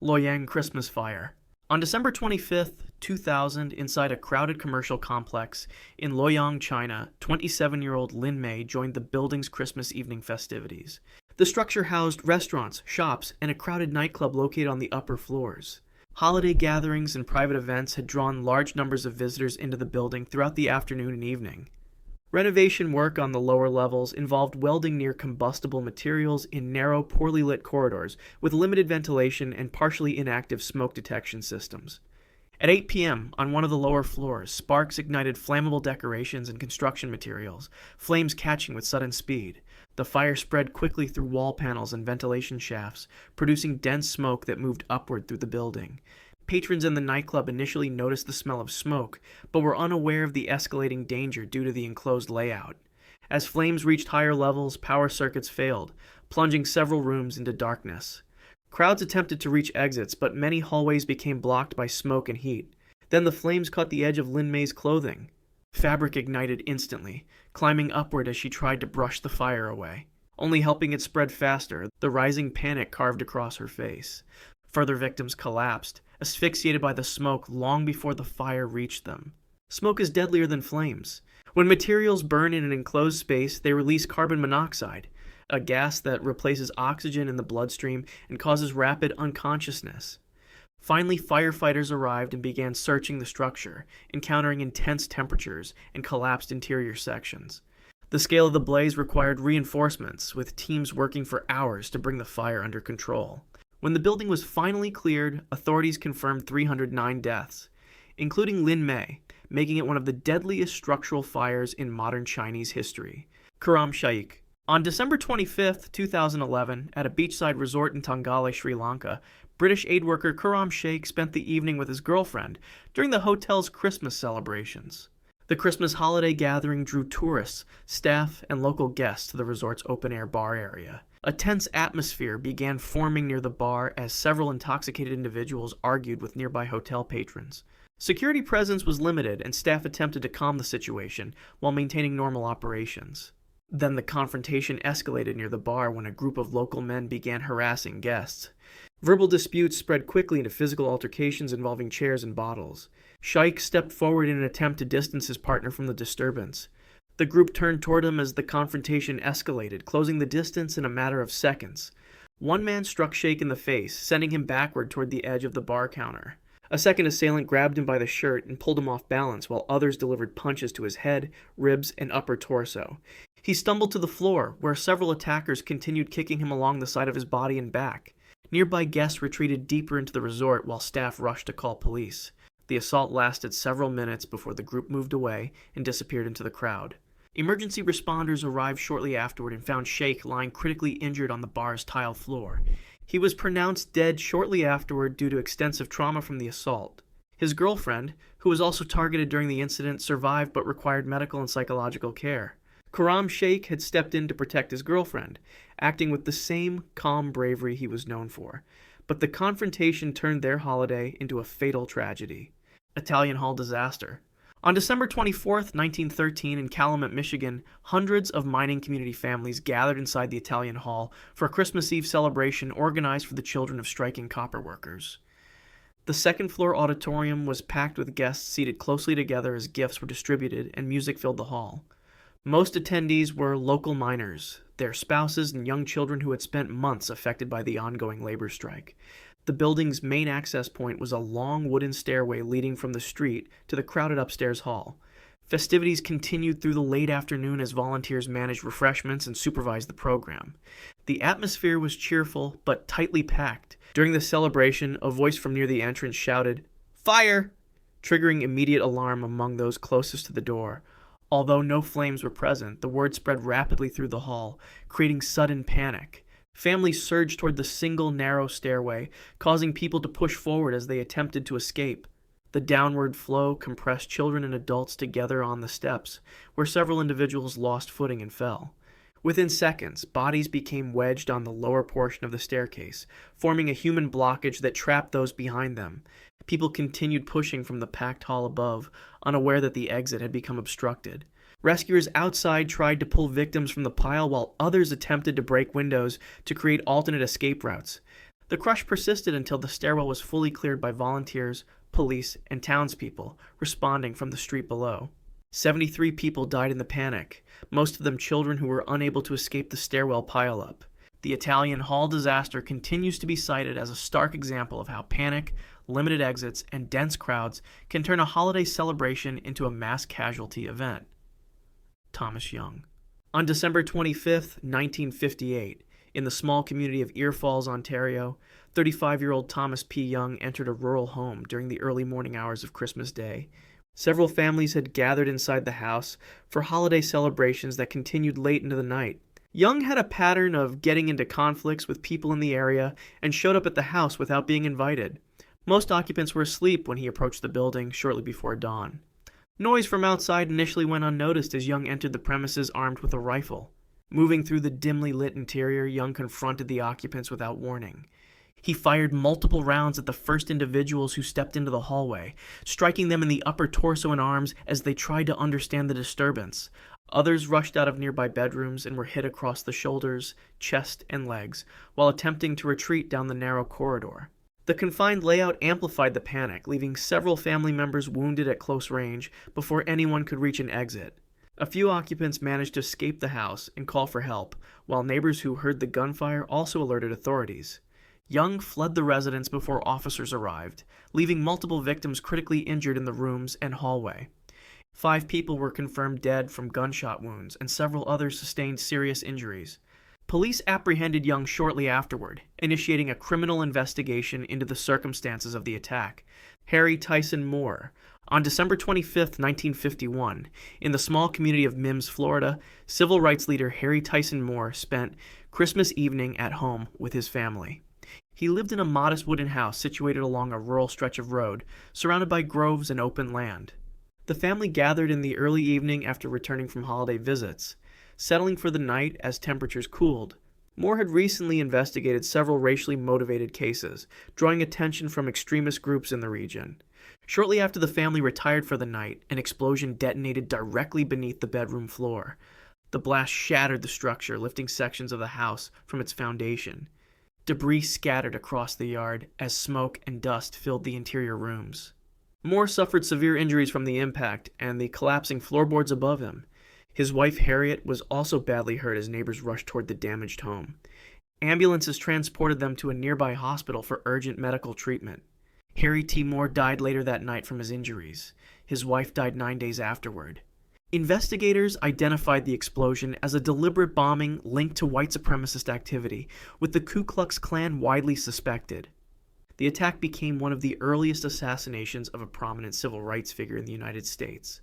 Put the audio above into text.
Luoyang Christmas Fire. On December 25th, 2000, inside a crowded commercial complex in Luoyang, China, 27-year-old Lin Mei joined the building's Christmas evening festivities. The structure housed restaurants, shops, and a crowded nightclub located on the upper floors. Holiday gatherings and private events had drawn large numbers of visitors into the building throughout the afternoon and evening. Renovation work on the lower levels involved welding near combustible materials in narrow, poorly lit corridors with limited ventilation and partially inactive smoke detection systems. At 8 p.m., on one of the lower floors, sparks ignited flammable decorations and construction materials, flames catching with sudden speed. The fire spread quickly through wall panels and ventilation shafts, producing dense smoke that moved upward through the building. Patrons in the nightclub initially noticed the smell of smoke, but were unaware of the escalating danger due to the enclosed layout. As flames reached higher levels, power circuits failed, plunging several rooms into darkness. Crowds attempted to reach exits, but many hallways became blocked by smoke and heat. Then the flames caught the edge of Lin Mei's clothing. Fabric ignited instantly, climbing upward as she tried to brush the fire away. Only helping it spread faster, the rising panic carved across her face. Further victims collapsed, asphyxiated by the smoke long before the fire reached them. Smoke is deadlier than flames. When materials burn in an enclosed space, they release carbon monoxide, a gas that replaces oxygen in the bloodstream and causes rapid unconsciousness. Finally, firefighters arrived and began searching the structure, encountering intense temperatures and collapsed interior sections. The scale of the blaze required reinforcements, with teams working for hours to bring the fire under control. When the building was finally cleared, authorities confirmed 309 deaths, including Lin Mei, making it one of the deadliest structural fires in modern Chinese history. Kuram Shaikh. On December 25, 2011, at a beachside resort in Tongale, Sri Lanka, British aid worker Kuram Shaikh spent the evening with his girlfriend during the hotel's Christmas celebrations. The Christmas holiday gathering drew tourists, staff, and local guests to the resort's open-air bar area. A tense atmosphere began forming near the bar as several intoxicated individuals argued with nearby hotel patrons. Security presence was limited, and staff attempted to calm the situation while maintaining normal operations. Then the confrontation escalated near the bar when a group of local men began harassing guests. Verbal disputes spread quickly into physical altercations involving chairs and bottles. Shaikh stepped forward in an attempt to distance his partner from the disturbance. The group turned toward him as the confrontation escalated, closing the distance in a matter of seconds. One man struck Shaikh in the face, sending him backward toward the edge of the bar counter. A second assailant grabbed him by the shirt and pulled him off balance, while others delivered punches to his head, ribs, and upper torso. He stumbled to the floor, where several attackers continued kicking him along the side of his body and back. Nearby guests retreated deeper into the resort while staff rushed to call police. The assault lasted several minutes before the group moved away and disappeared into the crowd. Emergency responders arrived shortly afterward and found Shaikh lying critically injured on the bar's tile floor. He was pronounced dead shortly afterward due to extensive trauma from the assault. His girlfriend, who was also targeted during the incident, survived but required medical and psychological care. Kuram Shaikh had stepped in to protect his girlfriend, acting with the same calm bravery he was known for. But the confrontation turned their holiday into a fatal tragedy. Italian Hall disaster. On December 24, 1913, in Calumet, Michigan, hundreds of mining community families gathered inside the Italian Hall for a Christmas Eve celebration organized for the children of striking copper workers. The second-floor auditorium was packed with guests seated closely together as gifts were distributed and music filled the hall. Most attendees were local miners, their spouses, and young children who had spent months affected by the ongoing labor strike. The building's main access point was a long wooden stairway leading from the street to the crowded upstairs hall. Festivities continued through the late afternoon as volunteers managed refreshments and supervised the program. The atmosphere was cheerful but tightly packed. During the celebration, a voice from near the entrance shouted, "Fire!" triggering immediate alarm among those closest to the door. Although no flames were present, the word spread rapidly through the hall, creating sudden panic. Families surged toward the single narrow stairway, causing people to push forward as they attempted to escape. The downward flow compressed children and adults together on the steps, where several individuals lost footing and fell. Within seconds, bodies became wedged on the lower portion of the staircase, forming a human blockage that trapped those behind them. People continued pushing from the packed hall above, unaware that the exit had become obstructed. Rescuers outside tried to pull victims from the pile while others attempted to break windows to create alternate escape routes. The crush persisted until the stairwell was fully cleared by volunteers, police, and townspeople responding from the street below. 73 people died in the panic, most of them children who were unable to escape the stairwell pileup. The Italian hall disaster continues to be cited as a stark example of how panic, limited exits, and dense crowds can turn a holiday celebration into a mass casualty event. Thomas Young. On December 25, 1958, in the small community of Ear Falls, Ontario, 35-year-old Thomas P. Young entered a rural home during the early morning hours of Christmas Day. Several families had gathered inside the house for holiday celebrations that continued late into the night. Young had a pattern of getting into conflicts with people in the area and showed up at the house without being invited. Most occupants were asleep when he approached the building shortly before dawn. Noise from outside initially went unnoticed as Young entered the premises armed with a rifle. Moving through the dimly lit interior, Young confronted the occupants without warning. He fired multiple rounds at the first individuals who stepped into the hallway, striking them in the upper torso and arms as they tried to understand the disturbance. Others rushed out of nearby bedrooms and were hit across the shoulders, chest, and legs, while attempting to retreat down the narrow corridor. The confined layout amplified the panic, leaving several family members wounded at close range before anyone could reach an exit. A few occupants managed to escape the house and call for help, while neighbors who heard the gunfire also alerted authorities. Young fled the residence before officers arrived, leaving multiple victims critically injured in the rooms and hallway. 5 people were confirmed dead from gunshot wounds, and several others sustained serious injuries. Police apprehended Young shortly afterward, initiating a criminal investigation into the circumstances of the attack. Harry Tyson Moore. On December 25, 1951, in the small community of Mims, Florida, civil rights leader Harry Tyson Moore spent Christmas evening at home with his family. He lived in a modest wooden house situated along a rural stretch of road, surrounded by groves and open land. The family gathered in the early evening after returning from holiday visits, settling for the night as temperatures cooled. Moore had recently investigated several racially motivated cases, drawing attention from extremist groups in the region. Shortly after the family retired for the night, an explosion detonated directly beneath the bedroom floor. The blast shattered the structure, lifting sections of the house from its foundation. Debris scattered across the yard as smoke and dust filled the interior rooms. Moore suffered severe injuries from the impact and the collapsing floorboards above him. His wife Harriet was also badly hurt as neighbors rushed toward the damaged home. Ambulances transported them to a nearby hospital for urgent medical treatment. Harry T. Moore died later that night from his injuries. His wife died 9 days afterward. Investigators identified the explosion as a deliberate bombing linked to white supremacist activity, with the Ku Klux Klan widely suspected. The attack became one of the earliest assassinations of a prominent civil rights figure in the United States.